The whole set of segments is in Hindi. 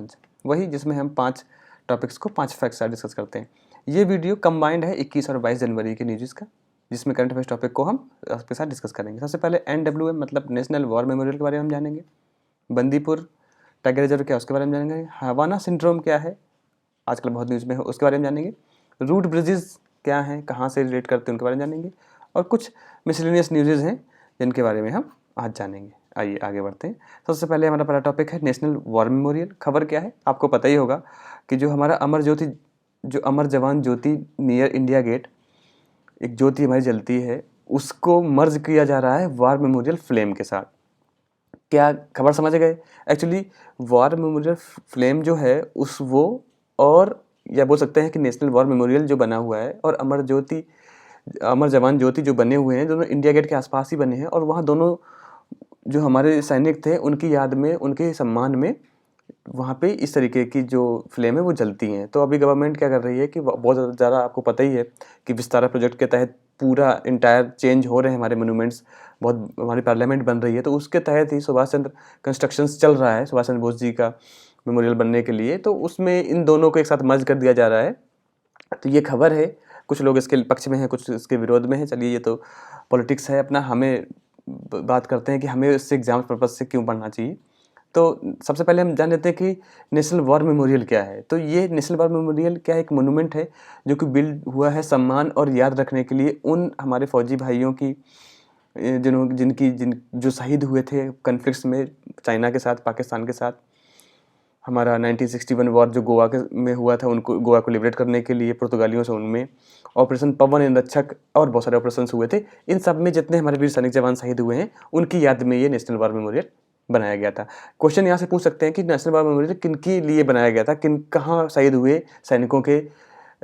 पंच, वही जिसमें हम 5 टॉपिक्स को 5 फैक्ट्स साथ डिस्कस करते हैं। ये वीडियो कंबाइंड है 21 और 22 जनवरी की न्यूज़ का, जिसमें करंट अफेयर्स टॉपिक को हम आपके साथ डिस्कस करेंगे। सबसे पहले NWM मतलब नेशनल वॉर मेमोरियल के बारे में हम जानेंगे, बंदीपुर टाइगर रिजर्व क्या है उसके बारे में जानेंगे, हवाना सिंड्रोम क्या है आजकल बहुत न्यूज़ में है उसके बारे में जानेंगे, रूट ब्रिजेस क्या हैं, कहाँ से रिलेट करते हैं उनके बारे में जानेंगे, और कुछ मिसलेनियस न्यूज़ हैं जिनके बारे में हम आज जानेंगे। आइए आगे बढ़ते हैं। सबसे पहले हमारा पहला टॉपिक है नेशनल वॉर मेमोरियल। खबर क्या है, आपको पता ही होगा कि जो हमारा अमर जवान ज्योति नियर इंडिया गेट, एक ज्योति हमारी जलती है, उसको मर्ज किया जा रहा है वॉर मेमोरियल फ्लेम के साथ। क्या खबर समझ गए? एक्चुअली वॉर मेमोरियल फ्लेम जो है और या बोल सकते हैं कि नेशनल वॉर मेमोरियल जो बना हुआ है और अमर जवान ज्योति जो बने हुए हैं, दोनों इंडिया गेट के आसपास ही बने हैं, और वहाँ दोनों जो हमारे सैनिक थे उनकी याद में, उनके सम्मान में वहाँ पे इस तरीके की जो फ्लेम है वो जलती हैं। तो अभी गवर्नमेंट क्या कर रही है कि बहुत ज़्यादा आपको पता ही है कि विस्तारा प्रोजेक्ट के तहत पूरा इंटायर चेंज हो रहे हैं हमारे मोनूमेंट्स, बहुत हमारी पार्लियामेंट बन रही है, तो उसके तहत ही सुभाष चंद्र कंस्ट्रक्शंस चल रहा है सुभाष चंद्र बोस जी का मेमोरियल बनने के लिए, तो उसमें इन दोनों को एक साथ मर्ज कर दिया जा रहा है। तो ये खबर है, कुछ लोग इसके पक्ष में हैं, कुछ इसके विरोध में हैं। चलिए, ये तो पॉलिटिक्स है अपना, हमें बात करते हैं कि हमें इससे एग्जाम पर्पज से क्यों पढ़ना चाहिए। तो सबसे पहले हम जान लेते हैं कि नेशनल वॉर मेमोरियल क्या है। तो ये नेशनल वॉर मेमोरियल क्या है, एक मोनूमेंट है जो कि बिल्ड हुआ है सम्मान और याद रखने के लिए उन हमारे फौजी भाइयों की जो शहीद हुए थे कन्फ्लिक्ट्स में, चाइना के साथ, पाकिस्तान के साथ। हमारा 1961 वॉर जो गोवा में हुआ था, उनको गोवा को लिबरेट करने के लिए पुर्तगालियों से, उनमें ऑपरेशन पवन एंड रक्षक और बहुत सारे ऑपरेशन हुए थे। इन सब में जितने हमारे वीर सैनिक जवान शहीद हुए हैं उनकी याद में ये नेशनल वॉर मेमोरियल बनाया गया था। क्वेश्चन यहाँ से पूछ सकते हैं कि नेशनल वॉर मेमोरियल किन के लिए बनाया गया था, कहाँ शहीद हुए सैनिकों के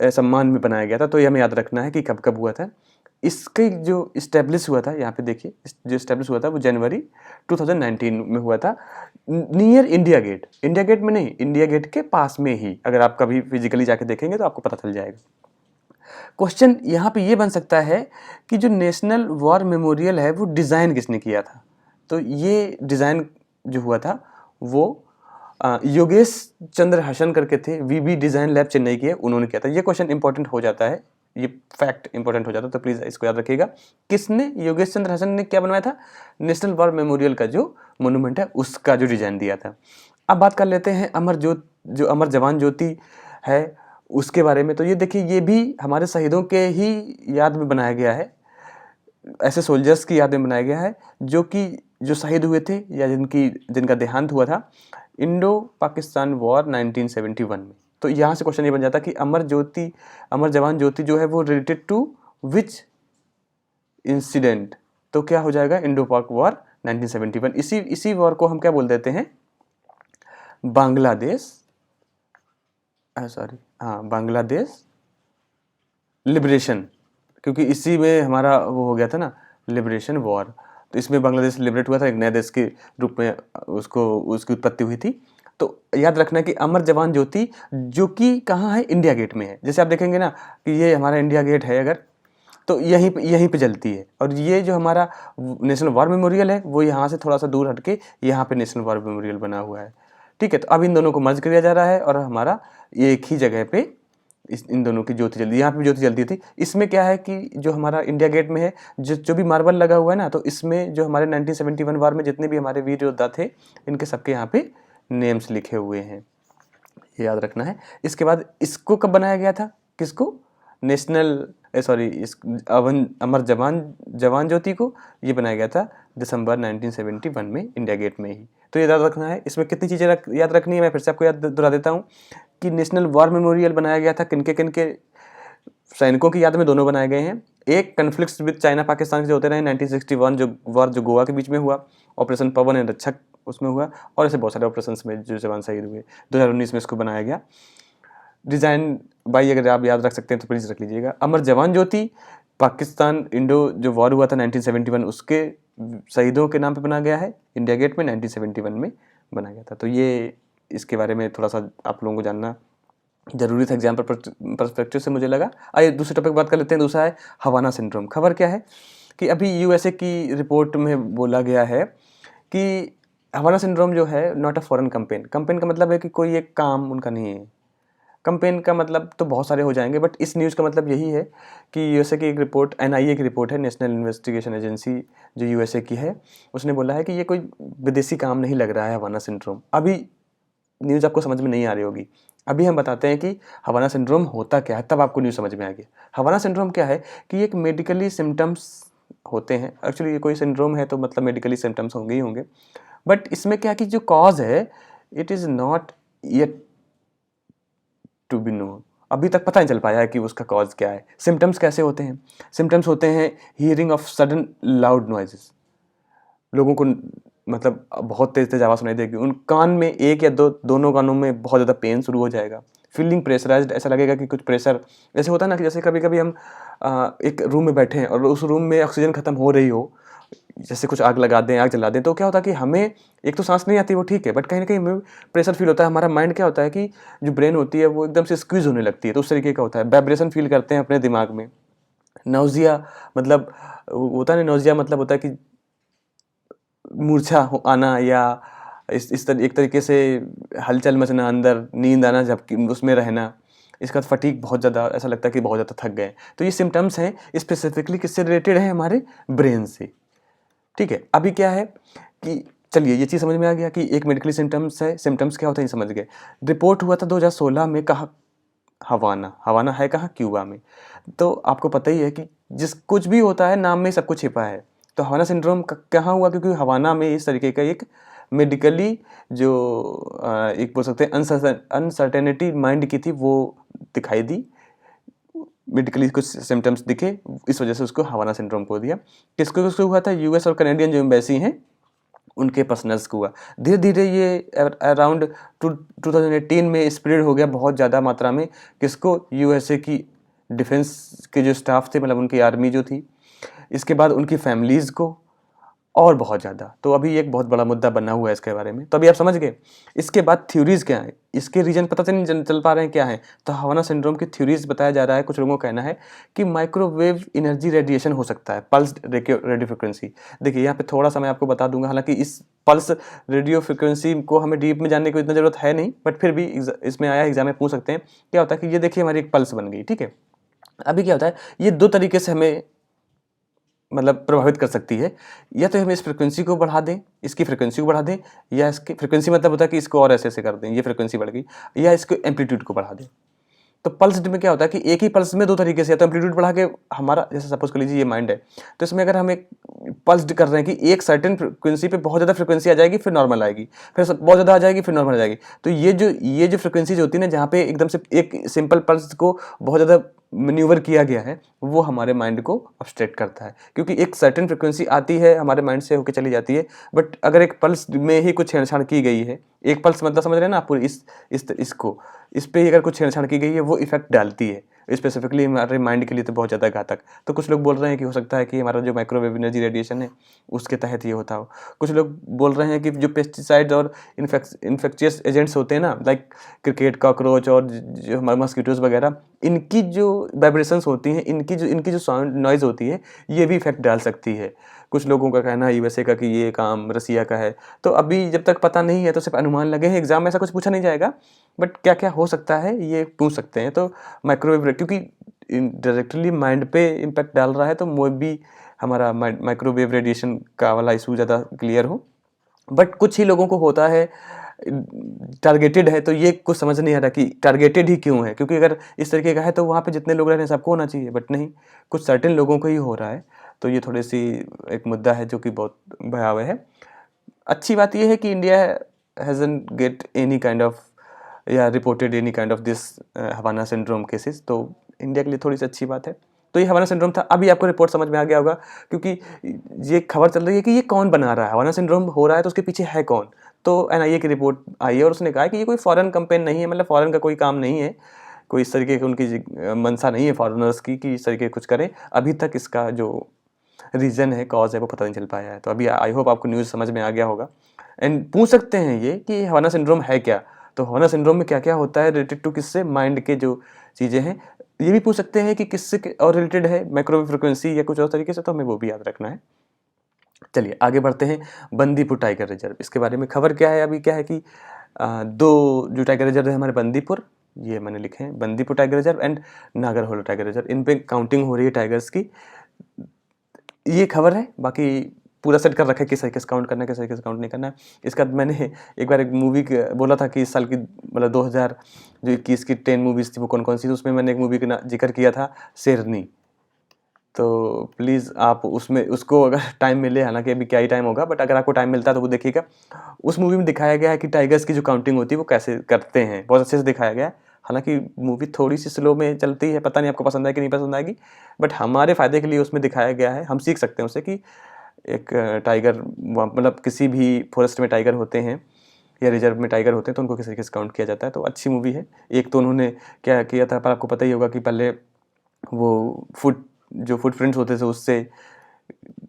सम्मान में बनाया गया था। तो ये हमें याद रखना है कि कब कब हुआ था। इसके जो इस्टेब्लिश हुआ था, यहाँ पे देखिए, जो इस्टेब्लिश हुआ था वो जनवरी 2019 में हुआ था, near India Gate. India Gate में नहीं, इंडिया गेट के पास में ही। अगर आप कभी फिजिकली जाके देखेंगे तो आपको पता चल जाएगा। क्वेश्चन यहाँ पे ये बन सकता है कि जो नेशनल वॉर मेमोरियल है वो डिज़ाइन किसने किया था। तो ये डिज़ाइन जो हुआ था वो योगेश चंद्र हसन करके थे, वीबी डिज़ाइन लैब चेन्नई के, उन्होंने किया था। ये क्वेश्चन इंपॉर्टेंट हो जाता है, ये फैक्ट इंपॉर्टेंट हो जाता है, तो प्लीज़ इसको याद रखिएगा। किसने, योगेश चंद्र हसन ने क्या बनवाया था, नेशनल वॉर मेमोरियल का जो मोनूमेंट है उसका जो डिज़ाइन दिया था। अब बात कर लेते हैं अमर जवान ज्योति है उसके बारे में। तो ये देखिए, ये भी हमारे शहीदों के ही याद में बनाया गया है, ऐसे सोल्जर्स की याद में बनाया गया है जो शहीद हुए थे या जिनका देहांत हुआ था इंडो पाकिस्तान वॉर 1971 में। तो यहाँ से क्वेश्चन ये बन जाता कि अमर जवान ज्योति जो है वो रिलेटेड टू विच इंसिडेंट। तो क्या हो जाएगा, इंडो पाक वॉर 1971। इसी वॉर को हम क्या बोल देते हैं, बांग्लादेश लिबरेशन, क्योंकि इसी में हमारा वो हो गया था ना, लिबरेशन वॉर। तो इसमें बांग्लादेश लिबरेट हुआ था, एक नए देश के रूप में उसकी उत्पत्ति हुई थी। तो याद रखना कि अमर जवान ज्योति जो कि कहाँ है, इंडिया गेट में है। जैसे आप देखेंगे ना कि ये हमारा इंडिया गेट है अगर, तो यहीं पे जलती है। और ये जो हमारा नेशनल वॉर मेमोरियल है वो यहाँ से थोड़ा सा दूर हटके यहाँ पे नेशनल वॉर मेमोरियल बना हुआ है। ठीक है, तो अब इन दोनों को मर्ज किया जा रहा है और हमारा एक ही जगह पे इन दोनों की ज्योति जलती, यहाँ पे ज्योति जलती थी। इसमें क्या है कि जो हमारा इंडिया गेट में है, जो भी मार्बल लगा हुआ है ना, तो इसमें जो हमारे 1971 वॉर में जितने भी हमारे वीर योद्धा थे, इनके सबके यहाँ पे नेम्स लिखे हुए हैं, ये याद रखना है। इसके बाद इसको कब बनाया गया था, किसको, अमर जवान ज्योति को ये बनाया गया था दिसंबर 1971 में, इंडिया गेट में ही। तो ये याद रखना है। इसमें कितनी चीज़ें याद रखनी है, मैं फिर से आपको याद दिला देता हूँ कि नेशनल वॉर मेमोरियल बनाया गया था किनके सैनिकों की याद में, दोनों बनाए गए हैं। एक कन्फ्लिक्ट्स विद चाइना पाकिस्तान जो होते रहे 1961 जो वॉर जो गोवा के बीच में हुआ, ऑपरेशन पवन एंड रक्षक उसमें हुआ, और ऐसे बहुत सारे ऑपरेशंस में जो जवान शहीद हुए। 2019 में इसको बनाया गया। डिज़ाइन भाई अगर आप याद रख सकते हैं तो प्लीज़ रख लीजिएगा। अमर जवान ज्योति पाकिस्तान इंडो जो वॉर हुआ था 1971 उसके शहीदों के नाम पे बनाया गया है, इंडिया गेट में 1971 में बनाया गया था। तो ये इसके बारे में थोड़ा सा आप लोगों को जानना जरूरी था एग्जाम पर्सपेक्टिव से, मुझे लगा। आइए दूसरे टॉपिक बात कर लेते हैं। दूसरा है हवाना सिंड्रोम। खबर क्या है कि अभी USA की रिपोर्ट में बोला गया है कि हवाना सिंड्रोम जो है not a foreign campaign. Campaign का मतलब है कि कोई एक काम उनका नहीं है। कंपेन का मतलब तो बहुत सारे हो जाएंगे, बट इस न्यूज़ का मतलब यही है कि यूएसए की एक रिपोर्ट, एनआईए की रिपोर्ट है, नेशनल इन्वेस्टिगेशन एजेंसी जो यूएसए की है, उसने बोला है कि ये कोई विदेशी काम नहीं लग रहा है हवाना सिंड्रोम। अभी न्यूज़ आपको समझ में नहीं आ रही होगी, अभी हम बताते हैं कि हवाना सिंड्रोम होता क्या है, तब आपको न्यूज़ समझ में आ गया। हवाना सिंड्रोम क्या है कि एक मेडिकली सिम्टम्स होते हैं। एक्चुअली ये कोई सिंड्रोम है तो मतलब मेडिकली सिम्टम्स होंगे ही होंगे, बट इसमें क्या कि जो कॉज है it is not yet to be known. अभी तक पता नहीं चल पाया है कि उसका कॉज क्या है। सिम्टम्स कैसे होते हैं? सिम्टम्स होते हैं hearing of sudden loud noises. लोगों को मतलब बहुत तेज तेज आवाज़ सुनाई देगी, उन कान में एक या दो, दोनों कानों में बहुत ज़्यादा पेन शुरू हो जाएगा। फीलिंग प्रेशराइज्ड, ऐसा लगेगा कि कुछ प्रेशर जैसे होता है ना, कि जैसे कभी कभी हम एक रूम में बैठे हैं और उस रूम में ऑक्सीजन खत्म हो रही हो, जैसे कुछ आग लगा दें, आग जला दें, तो क्या होता है कि हमें एक तो सांस नहीं आती, वो ठीक है, बट कहीं ना कहीं हमें प्रेशर फील होता है। हमारा माइंड क्या होता है कि जो ब्रेन होती है वो एकदम से स्क्वीज होने लगती है, तो उस तरीके का होता है। वाइब्रेशन फील करते हैं अपने दिमाग में। नाउजिया मतलब होता है ना, नाउजिया मतलब होता है कि मूर्छा आना, या एक तरीके से हलचल मचना, अंदर नींद आना, जबकि उसमें रहना। इसका फटीग बहुत ज़्यादा, ऐसा लगता है कि बहुत ज़्यादा थक गए। तो ये सिम्टम्स हैं, स्पेसिफिकली किससे रिलेटेड है? हमारे ब्रेन से। ठीक है, अभी क्या है कि चलिए ये चीज़ समझ में आ गया कि एक मेडिकली सिम्टम्स है। सिम्टम्स क्या होते हैं ये समझ गए। रिपोर्ट हुआ था 2016 में, कहाँ? हवाना। हवाना है कहाँ? क्यूबा में। तो आपको पता ही है कि जिस कुछ भी होता है नाम में सब कुछ छिपा है। तो हवाना सिंड्रोम कहाँ हुआ? क्योंकि हवाना में इस तरीके का एक मेडिकली जो एक बोल सकते हैं अनसर्टेनिटी माइंड की थी, वो दिखाई दी। मेडिकली कुछ सिम्टम्स दिखे, इस वजह से उसको हवाना सिंड्रोम को दिया। किसको किसको हुआ था? यूएस और कनेडियन जो एम्बेसी हैं उनके पर्सनल्स को हुआ। धीरे धीरे ये अराउंड 2018 में स्प्रेड हो गया बहुत ज़्यादा मात्रा में। किसको? यूएसए की डिफेंस के जो स्टाफ थे, मतलब उनकी आर्मी जो थी, इसके बाद उनकी फैमिलीज़ को, और बहुत ज़्यादा। तो अभी एक बहुत बड़ा मुद्दा बना हुआ है इसके बारे में। तो अभी आप समझ गए। इसके बाद थ्योरीज क्या है, इसके रीजन पता चल पा रहे हैं क्या है। तो हवाना सिंड्रोम की थ्योरीज बताया जा रहा है। कुछ लोगों का कहना है कि माइक्रोवेव एनर्जी रेडिएशन हो सकता है, पल्स रेडियो फ्रिक्वेंसी। देखिए यहाँ पे थोड़ा सा मैं आपको बता दूंगा, हालांकि इस पल्स रेडियो फ्रिक्वेंसी को हमें डीप में जानने की इतना ज़रूरत है नहीं, बट फिर भी इसमें आया एग्जाम में पूछ सकते हैं। क्या होता है कि ये देखिए हमारी एक पल्स बन गई, ठीक है। अभी क्या होता है, ये दो तरीके से हमें मतलब प्रभावित कर सकती है। या तो हम इस फ्रिक्वेंसी को बढ़ा दें, इसकी फ्रिक्वेंसी को बढ़ा दें, या इसकी फ्रिक्वेंसी मतलब होता है कि इसको और ऐसे ऐसे कर दें, ये फ्रिक्वेंसी बढ़ गई, या इसको एम्पलीट्यूड को बढ़ा दें। तो पल्स में क्या होता है कि एक ही पल्स में दो तरीके से, या तो एम्पलीट्यूड बढ़ा के हमारा, जैसे सपोज कर लीजिए ये माइंड है, तो इसमें अगर हम एक पल्स कर रहे हैं कि एक सर्टेन फ्रिक्वेंसी पे बहुत ज़्यादा फ्रिक्वेंसी आ जाएगी, फिर नॉर्मल आएगी, फिर बहुत ज़्यादा आ जाएगी, फिर नॉर्मल आ जाएगी। तो ये जो फ्रिक्वेंसीज होती है ना, जहाँ पे एकदम से एक सिंपल पल्स को बहुत ज़्यादा मैन्यूवर किया गया है, वो हमारे माइंड को ऑब्स्ट्रैक्ट करता है। क्योंकि एक सर्टेन फ्रिक्वेंसी आती है, हमारे माइंड से होकर चली जाती है, बट अगर एक पल्स में ही कुछ छेड़छाड़ की गई है, एक पल्स मतलब समझ रहे हैं ना आप, पूरी इसको इस पे अगर कुछ छेड़छाड़ की गई है, वो इफेक्ट डालती है स्पेसिफिकली हमारे माइंड के लिए, तो बहुत ज़्यादा घातक। तो कुछ लोग बोल रहे हैं कि हो सकता है कि हमारा जो माइक्रोवेव एनर्जी रेडिएशन है उसके तहत ये होता हो। कुछ लोग बोल रहे हैं कि जो पेस्टिसाइड और इन्फेक्शियस एजेंट्स होते हैं ना, लाइक क्रिकेट, कॉकरोच और जो हमारे मस्कीटोज वगैरह, इनकी जो वाइब्रेशंस होती हैं, इनकी जो साउंड नॉइज़ होती है, ये भी इफेक्ट डाल सकती है। कुछ लोगों का कहना है यूएसए का कि ये काम रसिया का है। तो अभी जब तक पता नहीं है तो सिर्फ अनुमान लगे हैं। एग्जाम में ऐसा कुछ पूछा नहीं जाएगा, बट क्या क्या हो सकता है ये पूछ सकते हैं। तो माइक्रोवेव, क्योंकि डायरेक्टली माइंड पे इम्पैक्ट डाल रहा है, तो वो भी हमारा माइक्रोवेव रेडिएशन का वाला इशू ज़्यादा क्लियर हो। बट कुछ ही लोगों को होता है, टारगेटेड है, तो ये कुछ समझ नहीं आ रहा कि टारगेटेड ही क्यों है। क्योंकि अगर इस तरीके का है तो वहाँ पे जितने लोग रह रहे हैं सबको होना चाहिए, बट नहीं, कुछ सर्टेन लोगों को ही हो रहा है। तो ये थोड़ी सी एक मुद्दा है जो कि बहुत भयावह है। अच्छी बात यह है कि India hasn't get any kind of या reported any kind of this Havana syndrome cases, तो इंडिया के लिए थोड़ी सी अच्छी बात है। तो ये हवाना सिंड्रोम था। अभी आपको रिपोर्ट समझ में आ गया होगा, क्योंकि ये खबर चल रही है कि ये कौन बना रहा है, हवाना सिंड्रोम हो रहा है तो उसके पीछे है कौन। तो एनआईए की रिपोर्ट आई है और उसने कहा कि ये कोई फॉरेन कंपेन नहीं है, मतलब फॉरेन का कोई काम नहीं है, कोई इस तरीके की उनकी मंशा नहीं है फॉरेनर्स की कि इस तरीके कुछ करें। अभी तक इसका जो रीज़न है, कॉज है, वो पता नहीं चल पाया है। तो अभी आई होप आपको न्यूज़ समझ में आ गया होगा। एंड पूछ सकते हैं ये कि हवाना सिंड्रोम है क्या। तो हवाना सिंड्रोम में क्या क्या होता है रिलेटेड टू किससे, माइंड के जो चीज़ें हैं। ये भी पूछ सकते हैं कि किससे और रिलेटेड है, माइक्रोवेव फ्रिक्वेंसी या कुछ और तरीके से, तो हमें वो भी याद रखना है। चलिए आगे बढ़ते हैं। बंदीपुर टाइगर रिजर्व, इसके बारे में खबर क्या है? अभी क्या है कि दो जो टाइगर रिजर्व है हमारे बंदीपुर, ये मैंने लिखे हैं Bandipur tiger reserve and Nagarhole tiger reserve, इन पे काउंटिंग हो रही है टाइगर्स की। ये खबर है, बाकी पूरा सेट कर रखा है किस तरीके से काउंट करना है, किस तरीके से काउंट नहीं करना है। इसका मैंने एक बार एक मूवी बोला था कि इस साल की मतलब 2021 की 10 मूवीज़ थी वो कौन कौन सी, तो उसमें मैंने एक मूवी का जिक्र किया था शेरनी। तो प्लीज़ आप उसमें उसको अगर टाइम मिले, हालांकि अभी क्या ही टाइम होगा, बट अगर आपको टाइम मिलता है तो वो देखिएगा। उस मूवी में दिखाया गया है कि टाइगर्स की जो काउंटिंग होती है वो कैसे करते हैं, बहुत अच्छे से दिखाया गया है। हालांकि मूवी थोड़ी सी स्लो में चलती है, पता नहीं आपको पसंद आए कि नहीं पसंद आएगी, बट हमारे फ़ायदे के लिए उसमें दिखाया गया है, हम सीख सकते हैं उससे कि एक टाइगर मतलब किसी भी फॉरेस्ट में टाइगर होते हैं या रिजर्व में टाइगर होते हैं तो उनको किस तरीके से काउंट किया जाता है। तो अच्छी मूवी है। एक तो उन्होंने क्या किया था, पर आपको पता ही होगा कि पहले वो फुटप्रिंट्स होते थे उससे,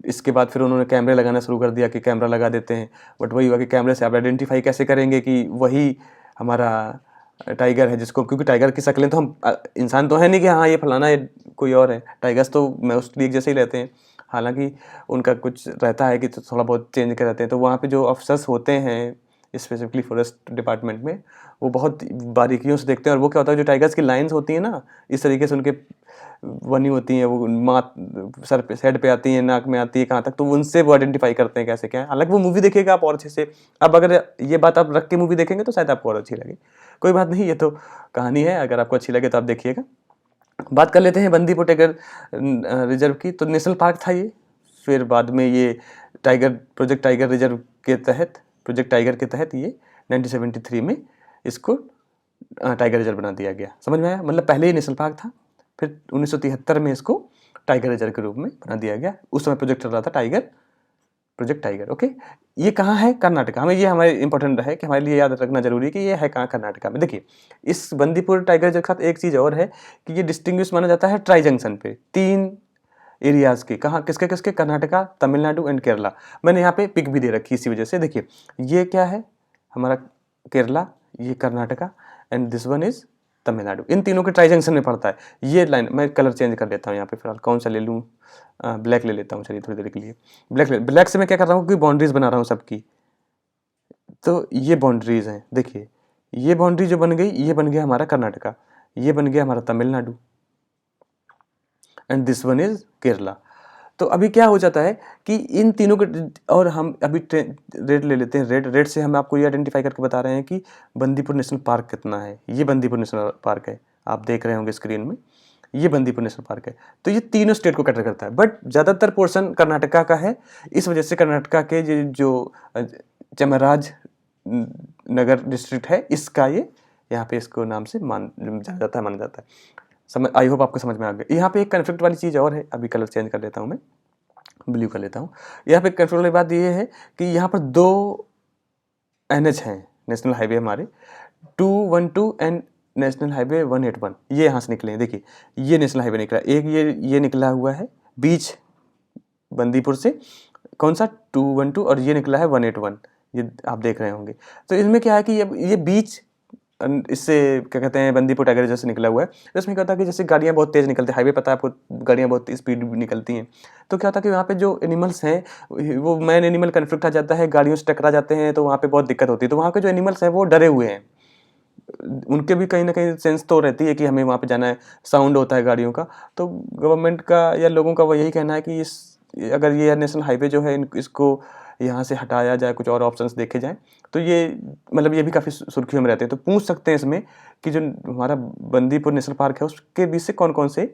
इसके बाद फिर उन्होंने कैमरे लगाना शुरू कर दिया कि कैमरा लगा देते हैं, बट वही हुआ कि कैमरे से आप आइडेंटिफाई कैसे करेंगे कि वही हमारा टाइगर है, जिसको, क्योंकि टाइगर की शक्लें तो हम इंसान तो है नहीं कि हाँ ये फलाना है कोई और है, टाइगर्स तो मोस्टली एक जैसे ही रहते हैं। हालांकि उनका कुछ रहता है कि थोड़ा बहुत चेंज कर रहते हैं, तो वहाँ पे जो अफसर्स होते हैं स्पेसिफिकली फॉरेस्ट डिपार्टमेंट में, वो बहुत बारीकियों से देखते हैं। और वो क्या होता है, जो टाइगर्स की लाइंस होती हैं ना, इस तरीके से उनके बनी होती हैं, वो माथ सर पे हेड पे आती हैं, नाक में आती है, कहाँ तक, तो उनसे वो आइडेंटिफाई करते हैं कैसे क्या है। हालांकि वो मूवी देखिएगा आप और अच्छे से, अब अगर ये बात आप रख के मूवी देखेंगे तो शायद आपको और अच्छी लगे। कोई बात नहीं, ये तो कहानी है, अगर आपको अच्छी लगे तो आप देखिएगा। बात कर लेते हैं बंदीपुर टाइगर रिजर्व की। तो नेशनल पार्क था ये, फिर बाद में ये प्रोजेक्ट टाइगर रिजर्व के तहत, प्रोजेक्ट टाइगर के तहत ये 1973 में इसको टाइगर रिजर्व बना दिया गया। समझ में आया? मतलब पहले ही नेशनल पार्क था, फिर 1973 में इसको टाइगर रिजर्व के रूप में बना दिया गया। उस समय प्रोजेक्ट चल रहा था प्रोजेक्ट टाइगर। ओके, ये कहाँ है? कर्नाटका। हमें ये हमारे इंपॉर्टेंट है कि हमारे लिए याद रखना जरूरी है कि ये है कहाँ, कर्नाटका में। देखिए इस बंदीपुर टाइगर रिजर्व के साथ एक चीज़ और है कि ये डिस्टिंग्विश माना जाता है ट्राई जंक्शन पे, 3 एरियाज़ के। कहाँ, किसके किसके? कर्नाटका, तमिलनाडु एंड केरला। मैंने यहाँ पे पिक भी दे रखी इसी वजह से। देखिए ये क्या है हमारा केरला, ये Karnataka and this one is Tamil Nadu. इन तीनों के ट्राई जंक्शन में पड़ता है ये लाइन। मैं कलर चेंज कर लेता हूँ यहाँ पे, फिलहाल कौन सा ले लूँ? ब्लैक ले लेता हूँ, चलिए थोड़ी देर के लिए ब्लैक से मैं क्या कर रहा हूँ कि बाउंड्रीज बना रहा हूँ सबकी। तो ये बाउंड्रीज हैं, देखिए ये बाउंड्री जो बन गई, ये बन गया हमारा कर्नाटका, ये बन गया हमारा Tamil Nadu and this one is Kerala. तो अभी क्या हो जाता है कि इन तीनों के, और हम अभी रेड ले लेते हैं। रेड से हम आपको ये आइडेंटिफाई करके बता रहे हैं कि बंदीपुर नेशनल पार्क कितना है। ये बंदीपुर नेशनल पार्क है, आप देख रहे होंगे स्क्रीन में, ये बंदीपुर नेशनल पार्क है। तो ये तीनों स्टेट को कवर करता है, बट ज़्यादातर पोर्शन कर्नाटका का है। इस वजह से कर्नाटका के जो चामराज नगर डिस्ट्रिक्ट है, इसका ये यहाँ पे इसको नाम से जाना जाता है। समझ, आई होप आपको समझ में आ गया। यहाँ पे एक कन्फ्लिक्ट वाली चीज़ और है, अभी कलर चेंज कर लेता हूँ, मैं ब्लू कर लेता हूँ। यहाँ पे कन्फ्लिक्ट वाली बात ये है कि यहाँ पर 2 NH हैं, नेशनल हाईवे हमारे 212 एंड नेशनल हाईवे 181, ये यहाँ से निकले हैं। देखिए ये नेशनल हाईवे निकला, एक ये निकला हुआ है बीच बंदीपुर से, कौन सा? 212, और ये निकला है 181, ये आप देख रहे होंगे। तो इसमें क्या है कि ये बीच इससे क्या कहते हैं बंदीपुर टाइगर रिजर्व से निकला हुआ है। तो इसमें क्या होता है कि जैसे गाड़ियाँ बहुत तेज़ निकलती हैं, हाईवे पता है आपको, गाड़ियाँ बहुत स्पीड निकलती हैं, तो क्या होता है कि वहाँ पे जो एनिमल्स हैं वो मैन एनिमल कन्फ्लिक्ट आ जाता है, गाड़ियों से टकरा जाते हैं, तो वहाँ पे बहुत दिक्कत होती है। तो वहाँ के जो एनिमल्स हैं वो डरे हुए हैं, उनके भी कहीं ना कहीं सेंस तो रहती है कि हमें वहाँ पे जाना है, साउंड होता है गाड़ियों का। तो गवर्नमेंट का या लोगों का वो यही कहना है कि अगर ये नेशनल हाईवे जो है इसको यहाँ से हटाया जाए, कुछ और ऑप्शंस देखे जाएँ, तो ये मतलब ये भी काफ़ी सुर्खियों में रहते हैं। तो पूछ सकते हैं इसमें कि जो हमारा बंदीपुर नेशनल पार्क है उसके बीच से कौन कौन से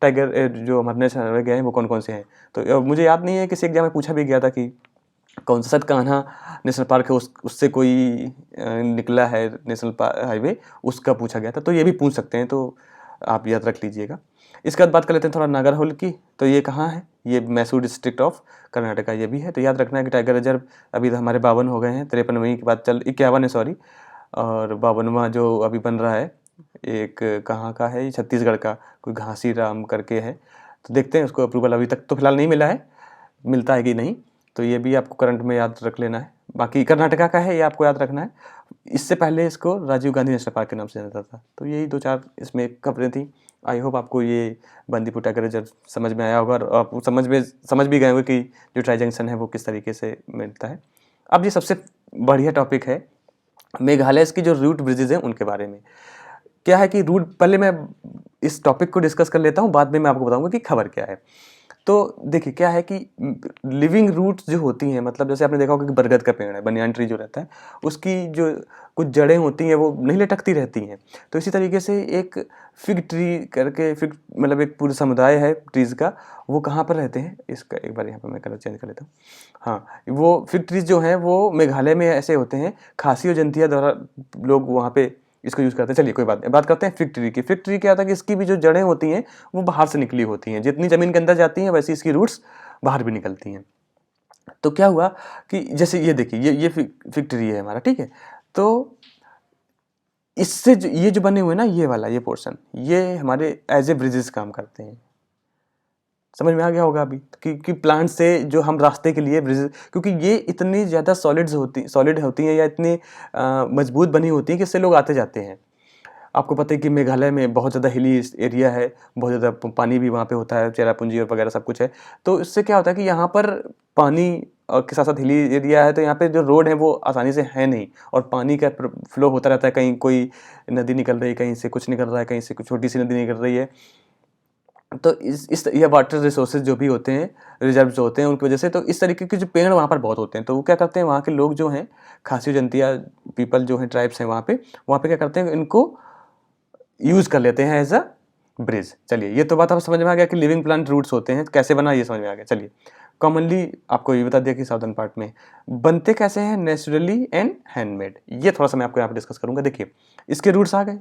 टाइगर जो हमारे नेशनल हाईवे गए हैं वो कौन कौन से हैं। तो मुझे याद नहीं है, किसी एग्जाम में पूछा भी गया था कि कौन सा, शायद कान्हा नेशनल पार्क है, उससे कोई निकला है नेशनल हाईवे, उसका पूछा गया था। तो ये भी पूछ सकते हैं, तो आप याद रख लीजिएगा। इसके बाद बात कर लेते हैं थोड़ा नागरहोल की। तो ये कहाँ है? ये मैसूर डिस्ट्रिक्ट ऑफ कर्नाटका ये भी है। तो याद रखना है कि टाइगर रिजर्व अभी तो हमारे 52 हो गए हैं, 53वीं की बात 51 है सॉरी, और 52वां जो अभी बन रहा है एक कहाँ का है, छत्तीसगढ़ का कोई घासी राम करके है। तो देखते हैं, उसको अप्रूवल अभी तक तो फिलहाल नहीं मिला है, मिलता है कि नहीं, तो ये भी आपको करंट में याद रख लेना है। बाकी कर्नाटका का है, ये आपको याद रखना है। इससे पहले इसको राजीव गांधी नेशनल पार्क के नाम से जाना जाता था। तो यही 2-4 इसमें खबरें थी। आई होप आपको ये बंदीपुर टाइगर रिजर्व समझ में आया होगा और आप समझ भी गए होंगे कि जो ट्राई जंक्शन है वो किस तरीके से मिलता है। अब ये सबसे बढ़िया टॉपिक है मेघालय की जो रूट ब्रिजेज हैं उनके बारे में। क्या है कि रूट, पहले मैं इस टॉपिक को डिस्कस कर लेता हूँ, बाद में मैं आपको बताऊंगा कि खबर क्या है। तो देखिए क्या है कि लिविंग रूट्स जो होती हैं, मतलब जैसे आपने देखा होगा कि बरगद का पेड़ है, बनियान ट्री जो रहता है, उसकी जो कुछ जड़ें होती हैं वो नहीं लटकती रहती हैं। तो इसी तरीके से एक फिग ट्री करके, फिग मतलब एक पूरा समुदाय है ट्रीज का, वो कहाँ पर रहते हैं, इसका एक बार यहाँ पर मैं कलर चेंज कर लेता हूँ। हाँ, वो फिग ट्रीज जो हैं वो मेघालय में ऐसे होते हैं, खासी और जंतिया द्वारा लोग वहाँ पे इसको यूज़ करते हैं। चलिए कोई बात नहीं, बात करते हैं फिग ट्री की। फिग ट्री क्या होता है कि इसकी भी जो जड़ें होती हैं वो बाहर से निकली होती हैं, जितनी ज़मीन के अंदर जाती हैं वैसे इसकी रूट्स बाहर भी निकलती हैं। तो क्या हुआ कि जैसे ये देखिए, ये फिग ट्री है हमारा, ठीक है। तो इससे ये जो बने हुए ना, ये वाला ये पोर्शन, ये हमारे एज ए ब्रिजेस काम करते हैं। समझ में आ गया होगा अभी कि प्लांट से जो हम रास्ते के लिए ब्रिजेस, क्योंकि ये इतनी ज़्यादा सॉलिड होती हैं या इतनी मजबूत बनी होती हैं कि इससे लोग आते जाते हैं। आपको पता है कि मेघालय में बहुत ज़्यादा हिली एरिया है, बहुत ज़्यादा पानी भी वहाँ पे होता है, चेरापूंजी और वगैरह सब कुछ है। तो इससे क्या होता है कि यहाँ पर पानी और के साथ साथ हिली एरिया है, तो यहाँ पे जो रोड है वो आसानी से है नहीं, और पानी का फ्लो होता रहता है, कहीं कोई नदी निकल रही है, कहीं से कुछ निकल रहा है, कहीं से कुछ छोटी सी नदी निकल रही है। तो इस ये वाटर रिसोर्सेज जो भी होते हैं, रिजर्व जो होते हैं, उनकी वजह से तो इस तरीके के जो पेड़ वहाँ पर बहुत होते हैं। तो वो क्या करते हैं, वहाँ के लोग जो हैं, खासी जंतिया पीपल जो हैं, ट्राइब्स हैं वहाँ पे क्या करते हैं, इनको यूज़ कर लेते हैं एज अ ब्रिज। चलिए, ये तो बात आप समझ में आ गया कि लिविंग प्लांट रूट्स होते हैं, कैसे बना ये समझ में आ गया। चलिए, कॉमनली आपको ये बता दिया कि साउदर्न पार्ट में बनते कैसे हैं, नेचुरली एंड हैंडमेड। ये थोड़ा सा मैं आपको यहाँ पे डिस्कस करूँगा। देखिए, इसके रूट्स आ गए,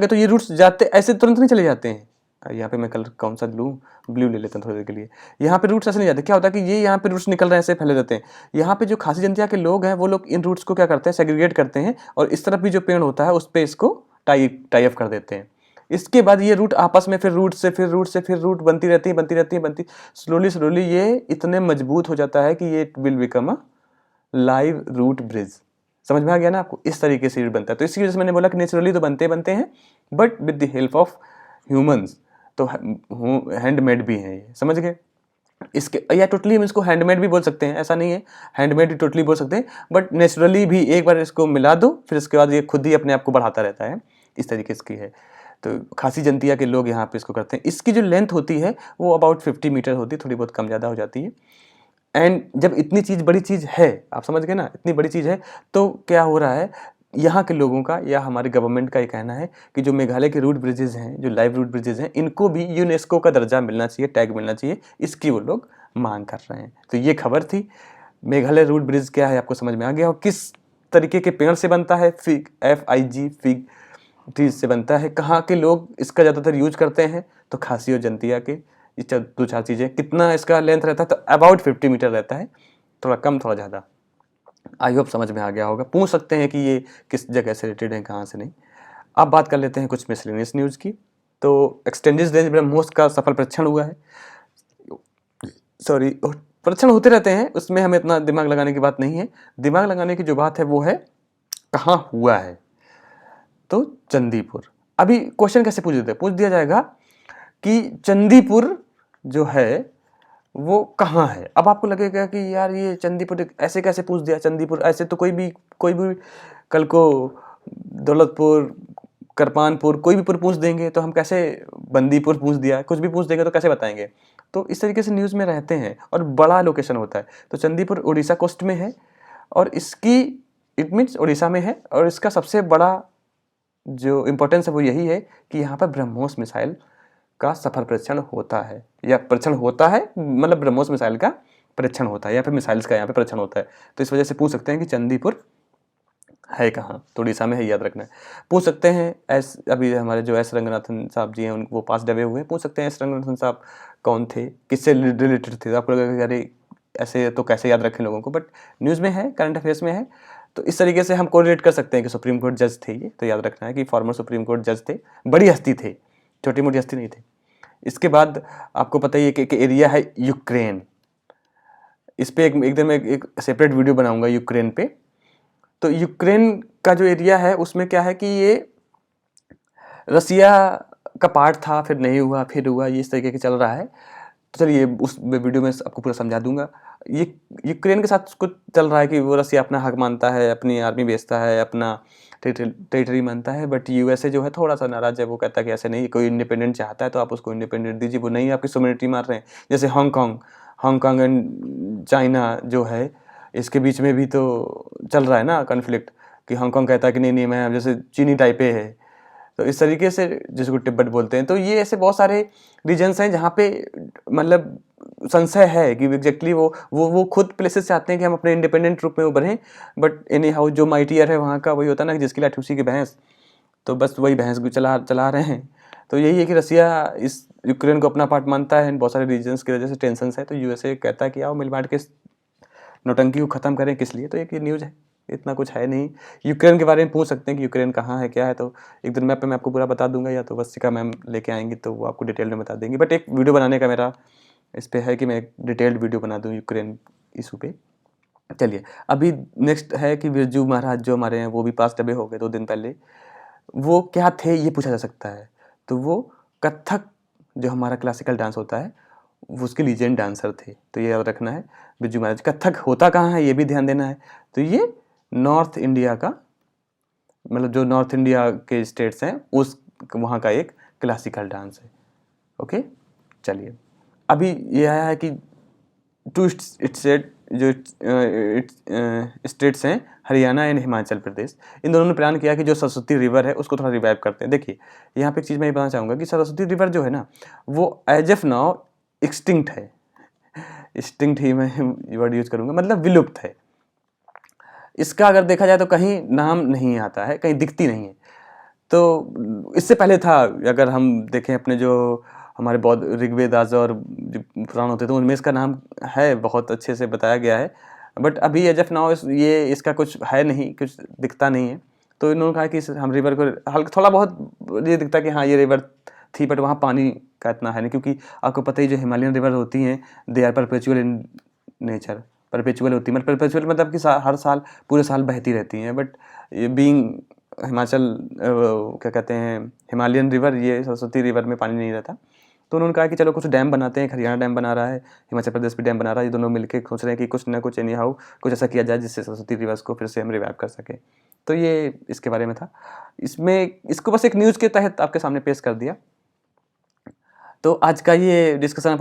तो ये रूट्स जाते ऐसे तुरंत नहीं चले जाते हैं। यहाँ पे मैं कलर कौन सा लूँ, ब्लू ले लेता हूँ थोड़ी देर के लिए। यहाँ पे रूट्स ऐसे नहीं जाते। क्या होता है कि ये यहाँ पे रूट्स निकल रहे हैं, ऐसे फैले रहते हैं। यहाँ पे जो खासी जनतिया के लोग हैं वो लोग इन रूट्स को क्या करते हैं, सेग्रीगेट करते हैं, और इस तरफ भी जो पेड़ होता है उस पर इसको टाई अप कर देते हैं। इसके बाद ये रूट आपस में फिर रूट बनती स्लोली ये इतने मजबूत हो जाता है कि ये will become a live root bridge. समझ में आ गया ना आपको, इस तरीके से रूट बनता है। तो इसी वजह से मैंने बोला कि नेचुरली तो बनते हैं, but with the help of humans, तो हैंडमेड भी हैं ये, समझ गए। इसके या टोटली हम इसको हैंडमेड भी बोल सकते हैं, ऐसा नहीं है, हैंडमेड भी टोटली बोल सकते हैं, बट नेचुरली भी एक बार इसको मिला दो, फिर इसके बाद ये खुद ही अपने आप को बढ़ाता रहता है, इस तरीके से है। तो खासी जंतिया के लोग यहाँ पे इसको करते हैं। इसकी जो लेंथ होती है वो अबाउट 50 मीटर होती है, थोड़ी बहुत कम ज़्यादा हो जाती है। एंड जब इतनी चीज़, बड़ी चीज़ है, आप समझ गए ना, इतनी बड़ी चीज़ है, तो क्या हो रहा है, यहाँ के लोगों का या हमारे गवर्नमेंट का ये कहना है कि जो मेघालय के रूट ब्रिजेज हैं, जो लाइव रूट ब्रिजेज हैं, इनको भी यूनेस्को का दर्जा मिलना चाहिए, टैग मिलना चाहिए, इसकी वो लोग मांग कर रहे हैं। तो ये खबर थी। मेघालय रूट ब्रिज क्या है आपको समझ में आ गया, और किस तरीके के पेड़ से बनता है, फिग, FIG फिग ट्रीज से बनता है, कहाँ के लोग इसका ज़्यादातर यूज करते हैं, तो खासी और जंतिया के। ये 2-4 चीज़ें। कितना इसका लेंथ रहता है, तो अबाउट 50 मीटर रहता है, थोड़ा कम थोड़ा ज़्यादा। आई होप समझ में आ गया होगा। पूछ सकते हैं कि ये किस जगह से रिलेटेड है, कहाँ से नहीं। अब बात कर लेते हैं कुछ मिसलेनियस न्यूज़ की। तो एक्सटेंडेड रेंज ब्रह्मोस का सफल परीक्षण हुआ है, सॉरी, परीक्षण होते रहते हैं, उसमें हमें इतना दिमाग लगाने की बात नहीं है। दिमाग लगाने की जो बात है वो है कहाँ हुआ है, तो चंदीपुर। अभी क्वेश्चन कैसे पूछ दिया जाएगा कि चंदीपुर जो है वो कहाँ है। अब आपको लगेगा कि यार ये चंदीपुर ऐसे कैसे पूछ दिया, चंदीपुर ऐसे तो कोई भी कल को दौलतपुर, करपानपुर, कोई भी पुर पूछ देंगे, तो हम कैसे, बंदीपुर पूछ दिया, कुछ भी पूछ देंगे तो कैसे बताएंगे। तो इस तरीके से न्यूज़ में रहते हैं, और बड़ा लोकेशन होता है। तो चंदीपुर उड़ीसा कोस्ट में है, और इसकी इट मीन्स उड़ीसा में है, और इसका सबसे बड़ा जो इम्पोर्टेंस है वो यही है कि यहाँ पर ब्रह्मोस मिसाइल का सफल परीक्षण होता है, या परीक्षण होता है, मतलब ब्रह्मोस मिसाइल का परीक्षण होता है, या फिर मिसाइल्स का यहाँ पे परीक्षण होता है। तो इस वजह से पूछ सकते हैं कि चंदीपुर है कहाँ, तो उड़ीसा में है, याद रखना है। पूछ सकते हैं अभी हमारे जो S रंगनाथन साहब जी हैं, वो पास डबे हुए हैं, पूछ सकते हैं S रंगनाथन साहब कौन थे, किससे रिलेटेड थे। आपको लगेगा कि अरे ऐसे तो कैसे याद रखें लोगों को, बट न्यूज़ में है, करंट अफेयर्स में है, तो इस तरीके से हम कोरिलेट कर सकते हैं कि सुप्रीम कोर्ट जज थे ये। तो याद रखना है कि फॉर्मर सुप्रीम कोर्ट जज थे, बड़ी हस्ती थे, छोटी मोटी हस्ती नहीं थे। इसके बाद आपको पता ही है कि एरिया है यूक्रेन। इस पर एक दिन मैं एक सेपरेट वीडियो बनाऊंगा यूक्रेन पे। तो यूक्रेन का जो एरिया है उसमें क्या है कि ये रसिया का पार्ट था, फिर नहीं हुआ, फिर हुआ, ये इस तरीके के चल रहा है। तो चलिए उस वीडियो में आपको पूरा समझा दूंगा। ये यूक्रेन के साथ कुछ चल रहा है कि वो रसिया अपना हक मानता है, अपनी आर्मी भेजता है, अपना टेरिटरी मानता है, बट यूएसए जो है थोड़ा सा नाराज है। वो कहता है कि ऐसे नहीं, कोई इंडिपेंडेंट चाहता है तो आप उसको इंडिपेंडेंट दीजिए, वो नहीं आपकी सोवरेनिटी मार रहे हैं। जैसे हांगकांग एंड चाइना जो है, इसके बीच में भी तो चल रहा है ना कॉन्फ्लिक्ट, कि हांगकांग कहता है कि नहीं नहीं मैं, जैसे चीनी टाइपे है, तो इस तरीके से जिसको तिब्बत बोलते हैं। तो ये ऐसे बहुत सारे रीजन्स हैं जहाँ पे मतलब संशय है कि एग्जैक्टली वो खुद प्लेसेस चाहते हैं कि हम अपने इंडिपेंडेंट रूप में उभरें, बट एनी हाउ जो माइटियर है वहाँ का वही होता है ना कि जिसकी लाठी उसी की भैंस, तो बस वही भैंस को चला रहे हैं। तो यही है कि रसिया इस यूक्रेन को अपना पार्ट मानता है, बहुत सारे रीजन्स की वजह से टेंशन है। तो यूएसए कहता है कि आओ मिल बांट के नौटंकी को ख़त्म करें, किस लिए। तो एक ये न्यूज़ है, इतना कुछ है नहीं। यूक्रेन के बारे में पूछ सकते हैं कि यूक्रेन कहाँ है, क्या है, तो एक दिन मैप पे मैं आपको पूरा बता दूंगा, या तो वसिका मैम लेके आएंगी तो वो आपको डिटेल में बता देंगी। बट एक वीडियो बनाने का मेरा इस पे है कि मैं एक डिटेल्ड वीडियो बना दूँ यूक्रेन इशू पे। चलिए अभी नेक्स्ट है कि बिरजू महाराज जो हमारे हैं वो भी पास डबे हो गए 2 दिन पहले। वो क्या थे ये पूछा जा सकता है। तो वो कथक जो हमारा क्लासिकल डांस होता है वो उसके लीजेंड डांसर थे, तो ये याद रखना है। बिरजू महाराज। कथक होता कहाँ है ये भी ध्यान देना है। तो ये नॉर्थ इंडिया का, मतलब जो नॉर्थ इंडिया के स्टेट्स हैं उस वहाँ का एक क्लासिकल डांस है। ओके चलिए अभी ये आया है कि 2 स्टेट जो स्टेट्स हैं हरियाणा एंड हिमाचल प्रदेश, इन दोनों ने प्लान किया कि जो सरस्वती रिवर है उसको थोड़ा रिवाइव करते हैं। देखिए यहाँ पे एक चीज़ मैं ये बताना चाहूँगा कि सरस्वती रिवर जो है ना वो एज ऑफ नाउ एक्सटिंक्ट है। एक्सटिंक्ट ही मैं वर्ड यूज करूँगा, मतलब विलुप्त है। इसका अगर देखा जाए तो कहीं नाम नहीं आता है, कहीं दिखती नहीं है। तो इससे पहले था, अगर हम देखें अपने जो हमारे बौद्ध ऋग्वेद आज और जो पुराण होते थे उनमें इसका नाम है, बहुत अच्छे से बताया गया है। बट अभी एज ऑफ नाउ ये इसका कुछ है नहीं, कुछ दिखता नहीं है। तो इन्होंने कहा कि हम रिवर को हल्का थोड़ा बहुत ये दिखता कि हाँ ये रिवर थी, बट वहाँ पानी का इतना है नहीं, क्योंकि आपको पता ही जो हिमालयन रिवर होती हैं they are perpetual in nature. Perpetual होती है मतलब परपेचुअल मतलब कि हर साल पूरे साल बहती रहती हैं। बट ये बीइंग हिमाचल क्या कहते हैं हिमालयन रिवर, ये सरस्वती रिवर में पानी नहीं रहता। तो उन्होंने कहा कि चलो कुछ डैम बनाते हैं, हरियाणा डैम बना रहा है, हिमाचल प्रदेश भी डैम बना रहा है, ये दोनों मिलकर सोच रहे हैं कि कुछ ना कुछ एनी हाउ कुछ ऐसा किया जाए जिससे सरस्वती रिवर्स को फिर से हम रिवाइव कर सकें। तो ये इसके बारे में था। इसमें इसको बस एक न्यूज़ के तहत आपके सामने पेश कर दिया। तो आज का ये डिस्कशन आपको